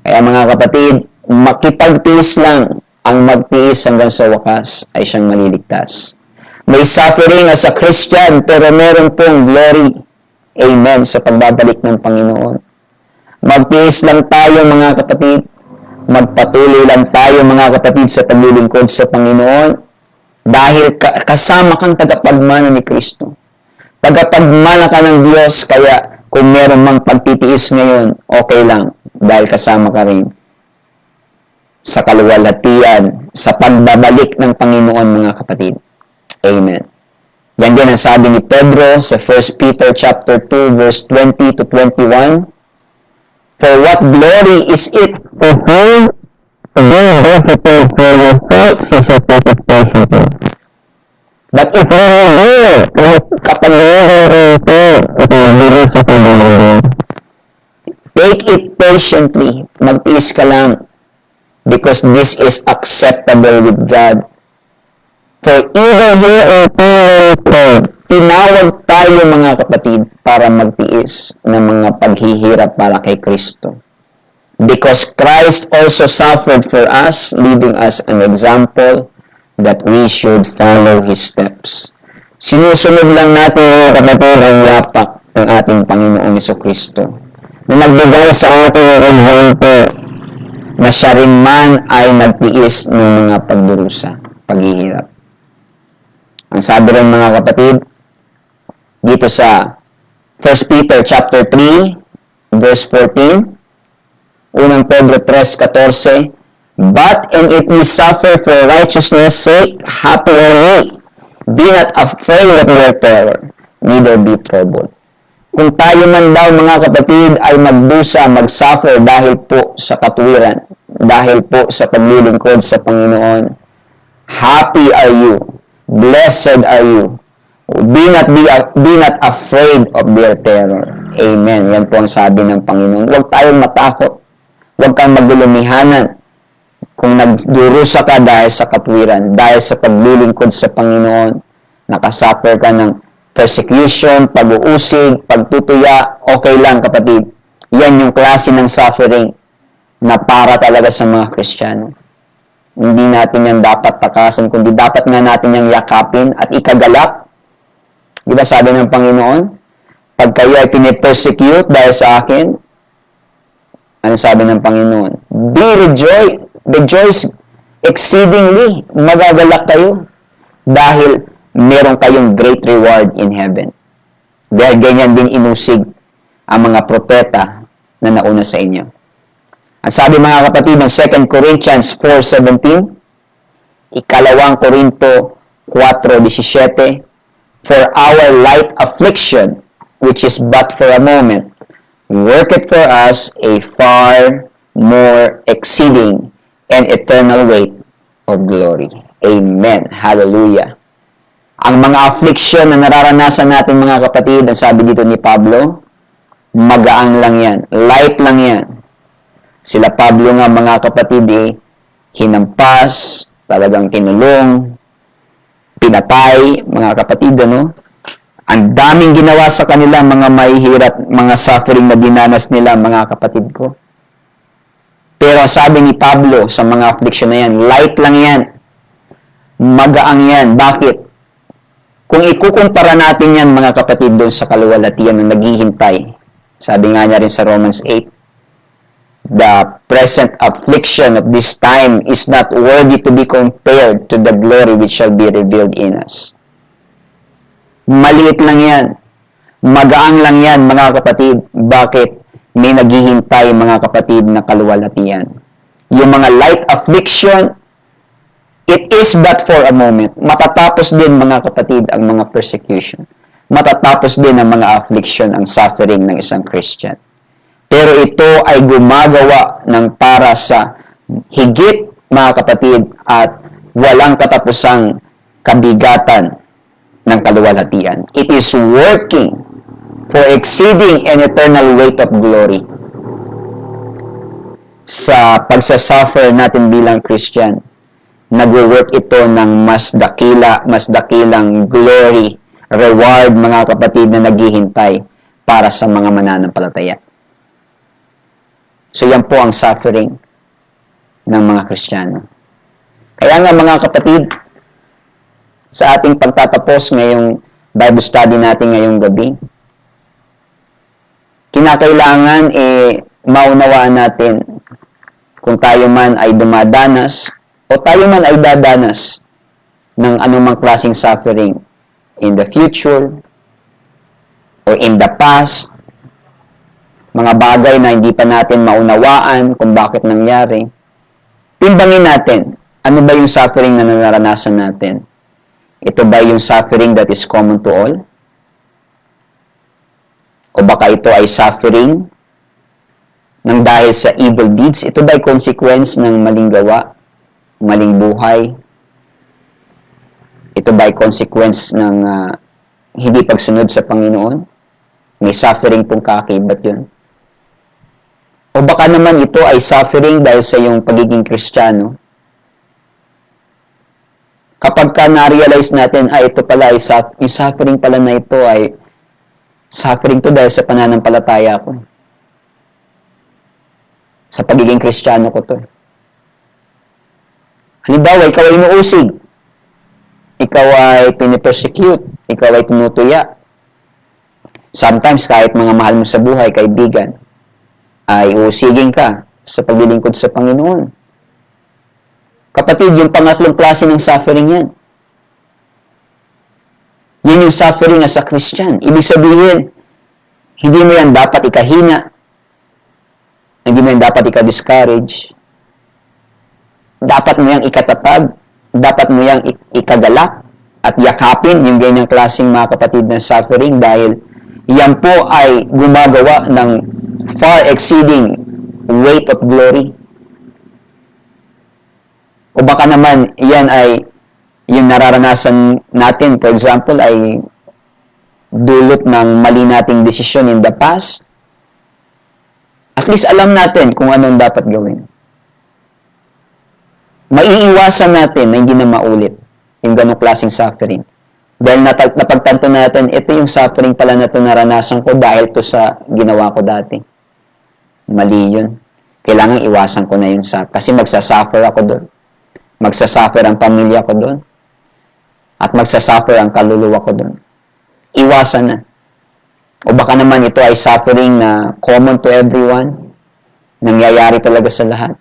Kaya mga kapatid, makipagtiis lang ang magtiis hanggang sa wakas ay siyang maliligtas. May suffering as a Christian, pero meron pong glory. Amen. Sa pagbabalik ng Panginoon. Magtiis lang tayo, mga kapatid. Magpatuloy lang tayo, mga kapatid, sa paglilingkod sa Panginoon dahil kasama kang tagapagmana ni Kristo. Tagapagmana ka ng Diyos, kaya kung meron mang pagtitiis ngayon, okay lang dahil kasama ka rin sa kaluwalhatian, sa pagbabalik ng Panginoon, mga kapatid. Amen. Yan din ang sabi ni Pedro sa 1 Peter chapter 2 verse 20 to 21. For what glory is it to whom being for your thoughts is a perfect person. But if we are kapag take it patiently, magtiis ka lang, because this is acceptable with God. For even here tinawag tayo, mga kapatid, para magtiis ng mga paghihirap para kay Kristo. Because Christ also suffered for us, leaving us an example that we should follow His steps. Sinusunod lang natin, mga kapatid, ang yapak ng ating Panginoong Jesucristo, na nagbigay sa ating example na siya rin man ay nagtiis ng mga pagdurusa, paghihirap. Ang sabi rin, mga kapatid, dito sa 1 Peter chapter 3, verse 14, unang Pedro 3:14, but and if we suffer for righteousness' sake, happy are we. Be not afraid of their terror, neither be troubled. Kung tayo man daw, mga kapatid, ay magdusa, magsuffer dahil po sa katwiran, dahil po sa paglilingkod sa Panginoon, happy are you. Blessed are you. Be not afraid of their terror. Amen. Yan po ang sabi ng Panginoon. Huwag tayong matakot. Huwag kang magulumihanan kung nagdurusa ka dahil sa katwiran, dahil sa paglilingkod sa Panginoon, nakasuffer ka ng persecution, pag-uusig, pagtutuya, okay lang, kapatid. Yan yung klase ng suffering na para talaga sa mga Kristiyano. Hindi natin yan dapat takasan, kundi dapat nga natin yung yakapin at ikagalak. Di ba sabi ng Panginoon? Pag kayo ay pinipersecute dahil sa akin, ano sabi ng Panginoon? Rejoice exceedingly, magagalak kayo dahil meron kayong great reward in heaven. Dahil ganyan din inusig ang mga propeta na nauna sa inyo. Ang sabi mga kapatid ng 2 Corinthians 4:17, Ikalawang Korinto 4:17, For our light affliction, which is but for a moment, worketh for us a far more exceeding and eternal weight of glory. Amen. Hallelujah. Ang mga affliction na nararanasan natin mga kapatid, ang sabi dito ni Pablo, magaan lang yan. Light lang yan. Sila Pablo nga mga kapatid hinampas, talagang kinulong, pinatay, mga kapatid, ano? Ang daming ginawa sa kanila, mga mahihirap, mga suffering na dinanas nila, mga kapatid ko. Pero sabi ni Pablo sa mga affliction na yan, light lang yan. Magaang yan. Bakit? Kung ikukumpara natin yan, mga kapatid, doon sa kaluwalhatian na naghihintay, sabi nga niya rin sa Romans 8, the present affliction of this time is not worthy to be compared to the glory which shall be revealed in us. Maliit lang yan. Magaang lang yan, mga kapatid. Bakit? May naghihintay, mga kapatid, na kaluwalhatian. Yung mga light affliction, it is but for a moment. Matatapos din, mga kapatid, ang mga persecution. Matatapos din ang mga affliction, ang suffering ng isang Christian. Pero ito ay gumagawa ng para sa higit, mga kapatid, at walang katapusang kabigatan ng kaluwalhatian. It is working for exceeding and eternal weight of glory. Sa pagsasuffer natin bilang Christian, nagwo-work ito ng mas dakilang glory, reward, mga kapatid, na naghihintay para sa mga mananampalataya. So yan po ang suffering ng mga Kristiyano. Kaya nga mga kapatid, sa ating pagtatapos ngayong Bible study natin ngayong gabi, kinakailangan maunawaan natin kung tayo man ay dumadanas o tayo man ay dadanas ng anumang klaseng suffering in the future or in the past, mga bagay na hindi pa natin maunawaan kung bakit nangyari, timbangin natin, ano ba yung suffering na naranasan natin? Ito ba yung suffering that is common to all? O baka ito ay suffering ng dahil sa evil deeds? Ito ba ay consequence ng maling gawa, maling buhay? Ito ba ay consequence ng hindi pagsunod sa Panginoon? May suffering pong kaakibat yun. O baka naman ito ay suffering dahil sa iyong pagiging Kristiyano. Kapag ka na-realize natin, ito pala, yung suffering pala na ito ay suffering to dahil sa pananampalataya ko. Sa pagiging Kristiyano ko to. Halimbawa, ikaw ay inuusig. Ikaw ay pinipersecute. Ikaw ay tinutuya. Sometimes, kahit mga mahal mo sa buhay, kaibigan, ay uusigin ka sa paglilingkod sa Panginoon. Kapatid, yung pangatlong klase ng suffering yan. Yun yung suffering as a Christian. Ibig sabihin, hindi mo yan dapat ikahina. Hindi mo yan dapat ika-discourage. Dapat mo yan ikatatag. Dapat mo yan ikagalak at yakapin yung ganyang klaseng mga kapatid na suffering dahil yan po ay gumagawa ng far exceeding weight of glory. O baka naman, yan ay yung nararanasan natin, for example, ay dulot ng mali nating desisyon in the past. At least alam natin kung anong dapat gawin. Maiiwasan natin na hindi na maulit yung ganong klaseng suffering. Dahil napagtanto natin, ito yung suffering pala na ito naranasan ko dahil to sa ginawa ko dati. Mali yun. Kailangan iwasan ko na yun kasi magsasuffer ako doon. Magsasuffer ang pamilya ko doon. At magsasuffer ang kaluluwa ko doon. Iwasan na. O baka naman ito ay suffering na common to everyone. Nangyayari talaga sa lahat.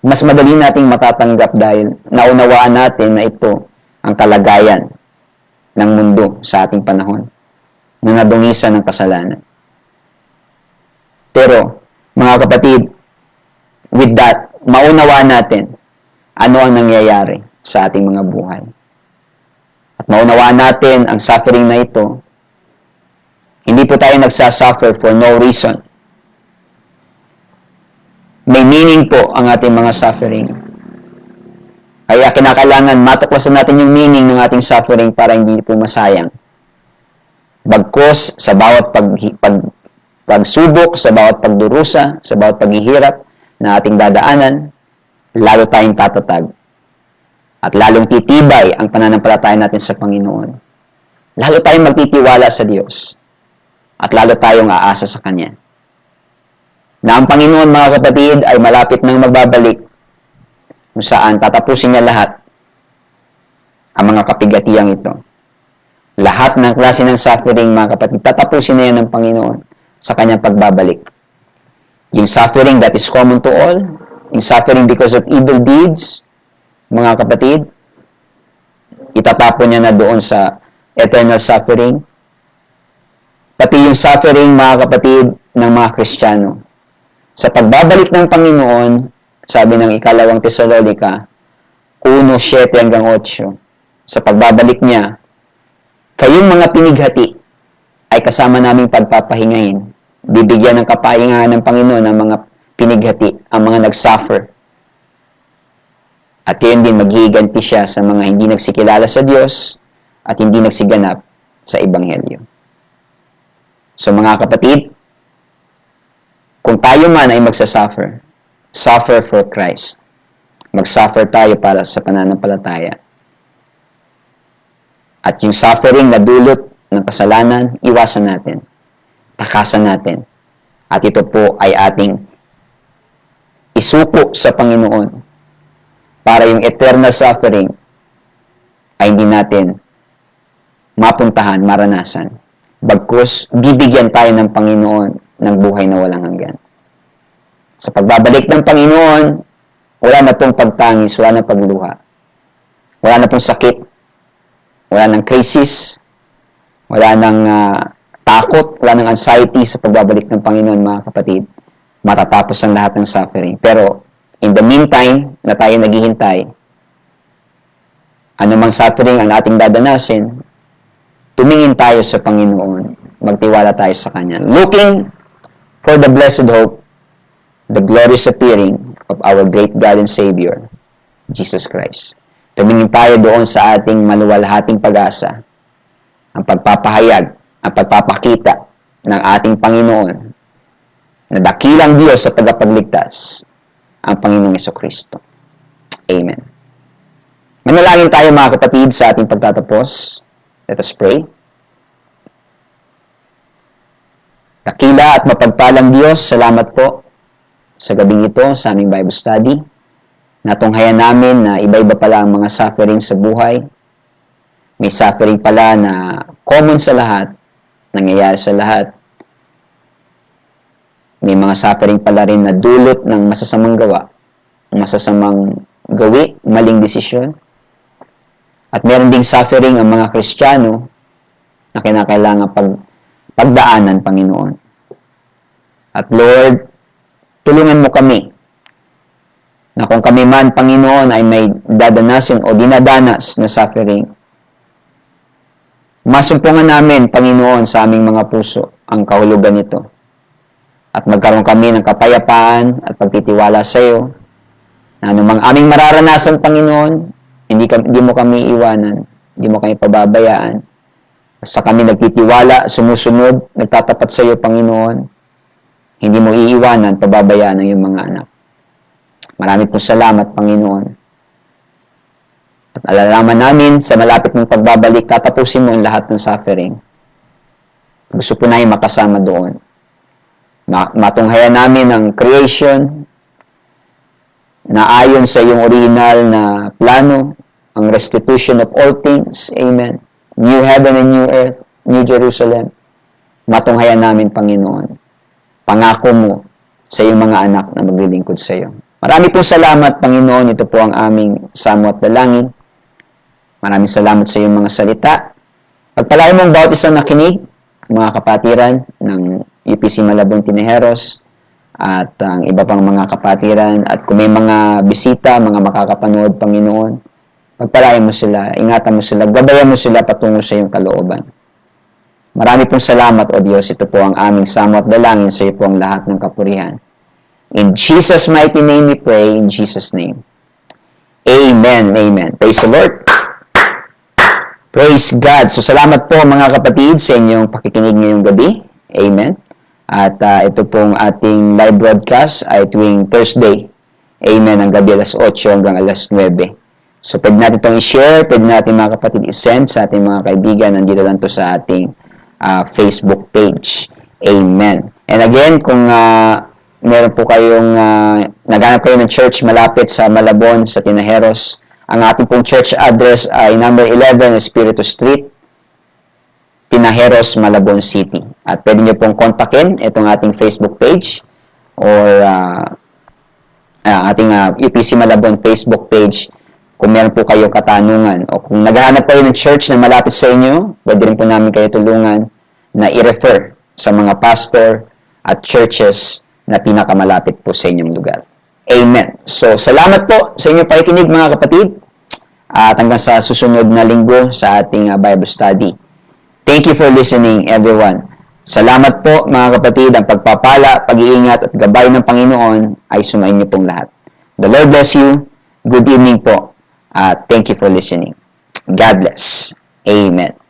mas madali nating matatanggap dahil naunawaan natin na ito ang kalagayan ng mundo sa ating panahon na nadungisan ng kasalanan. Pero, mga kapatid, with that, maunawaan natin ano ang nangyayari sa ating mga buhay. At maunawaan natin ang suffering na ito. Hindi po tayo nagsasuffer for no reason. May meaning po ang ating mga suffering. Kaya kinakailangan matuklasan natin yung meaning ng ating suffering para hindi po masayang. Bagkus sa bawat pagsubok, sa bawat pagdurusa, sa bawat paghihirap na ating dadaanan, lalo tayong tatatag. At lalong titibay ang pananampalataya natin sa Panginoon. Lalo tayong magtitiwala sa Diyos. At lalo tayong aasa sa Kanya. Na ang Panginoon, mga kapatid, ay malapit nang magbabalik kung saan tatapusin niya lahat ang mga kapigatiyang ito. Lahat ng klase ng suffering, mga kapatid, tatapusin na yan ng Panginoon sa Kanyang pagbabalik. Yung suffering that is common to all, yung suffering because of evil deeds, mga kapatid, itatapon niya na doon sa eternal suffering. Pati yung suffering, mga kapatid, ng mga Kristiyano. Sa pagbabalik ng Panginoon, sabi ng 2 Tesalonica 1:7-8, sa pagbabalik niya, kayong mga pinighati ay kasama naming pagpapahingahin. Bibigyan ng kapahingahan ng Panginoon ang mga pinighati, ang mga nag-suffer. At yun din, maghihiganti siya sa mga hindi nagsikilala sa Diyos at hindi nagsiganap sa Ebanghelyo. So mga kapatid, kung tayo man ay magsasuffer, suffer for Christ. Mag-suffer tayo para sa pananampalataya. At yung suffering na dulot ng kasalanan, iwasan natin. Takasan natin. At ito po ay ating isuko sa Panginoon para yung eternal suffering ay hindi natin mapuntahan, maranasan. Bagkus, bibigyan tayo ng Panginoon ng buhay na walang hanggan. Sa pagbabalik ng Panginoon, wala na pong pagtangis, wala na pagluha. Wala na pong sakit, wala nang crisis, wala nang takot, wala nang anxiety sa pagbabalik ng Panginoon, mga kapatid. Matatapos ang lahat ng suffering. Pero, in the meantime, na tayo naghihintay, anumang suffering ang ating dadanasin, tumingin tayo sa Panginoon, magtiwala tayo sa Kanya. Looking for the blessed hope, the glorious appearing of our great God and Savior, Jesus Christ. Tumingin tayo doon sa ating maluwalhating pag-asa, ang pagpapahayag, ang pagpapakita ng ating Panginoon, na dakilang Diyos sa tagapagligtas, ang Panginoong Jesucristo. Amen. Manalangin tayo, mga kapatid, sa ating pagtatapos. Let us pray. Dakila at mapagpalang Diyos, salamat po sa gabing ito, sa aming Bible study. Natunghayan namin na iba-iba pala ang mga suffering sa buhay. May suffering pala na common sa lahat, nangyayari sa lahat. May mga suffering pala rin na dulot ng masasamang gawa, masasamang gawi, maling desisyon. At meron ding suffering ang mga Kristiyano na kinakailangan pagdaanan, Panginoon. At Lord, tulungan mo kami na kung kami man, Panginoon, ay may dadanasin o dinadanas na suffering, masumpungan namin, Panginoon, sa aming mga puso ang kahulugan nito. At magkaroon kami ng kapayapaan at pagtitiwala sa iyo na anumang aming mararanasan, Panginoon, hindi mo kami iwanan, hindi mo kami pababayaan. Basta kami nagtitiwala, sumusunod, nagtatapat sa iyo, Panginoon, hindi mo iiwanan, pababayaan ng iyong mga anak. Marami pong salamat, Panginoon. At alalaman namin sa malapit ng pagbabalik, tatapusin mo ang lahat ng suffering. Gusto po namin makasama doon. Matunghayan namin ang creation na ayon sa iyong original na plano, ang restitution of all things. Amen. New heaven and new earth, New Jerusalem. Matunghayan namin, Panginoon. Pangako mo sa iyong mga anak na maglilingkod sa iyo. Marami pong salamat, Panginoon. Ito po ang aming samot dalangin. Maraming salamat sa iyong mga salita. Pagpalain mong bawat isang nakinig, mga kapatiran ng UPC Malabon Tinejeros at ang iba pang mga kapatiran. At kung may mga bisita, mga makakapanood, Panginoon, pagpalain mo sila, ingatan mo sila, gabayan mo sila patungo sa iyong kalooban. Marami pong salamat, O Diyos. Ito po ang aming samot dalangin. Sa iyo po ang lahat ng kapurihan. In Jesus' mighty name we pray, in Jesus' name. Amen, amen. Praise the Lord. Praise God. So salamat po mga kapatid sa inyong pakikinig ngayong gabi. Amen. At ito pong ating live broadcast ay tuwing Thursday. Amen. Ang gabi alas 8 hanggang alas 9. So pwede natin itong i-share, pwede natin mga kapatid i-send sa ating mga kaibigan. Nandito lang to sa ating Facebook page. Amen. And again, kung meron po kayong naghanap kayo ng church malapit sa Malabon, sa Tinejeros, ang ating pong church address ay number 11 Espiritu Street, Tinejeros, Malabon City. At pwede nyo pong kontakin itong ating Facebook page or ating UPC Malabon Facebook page kung meron po kayo katanungan o kung naghahanap kayo ng church na malapit sa inyo, pwede rin po namin kayo tulungan na i-refer sa mga pastor at churches na pinakamalapit po sa inyong lugar. Amen. So, salamat po sa inyong pakikinig mga kapatid at hanggang sa susunod na linggo sa ating Bible study. Thank you for listening, everyone. Salamat po mga kapatid. Ang pagpapala, pag-iingat at gabay ng Panginoon ay sumain niyo pong lahat. The Lord bless you. Good evening po. Thank you for listening. God bless. Amen.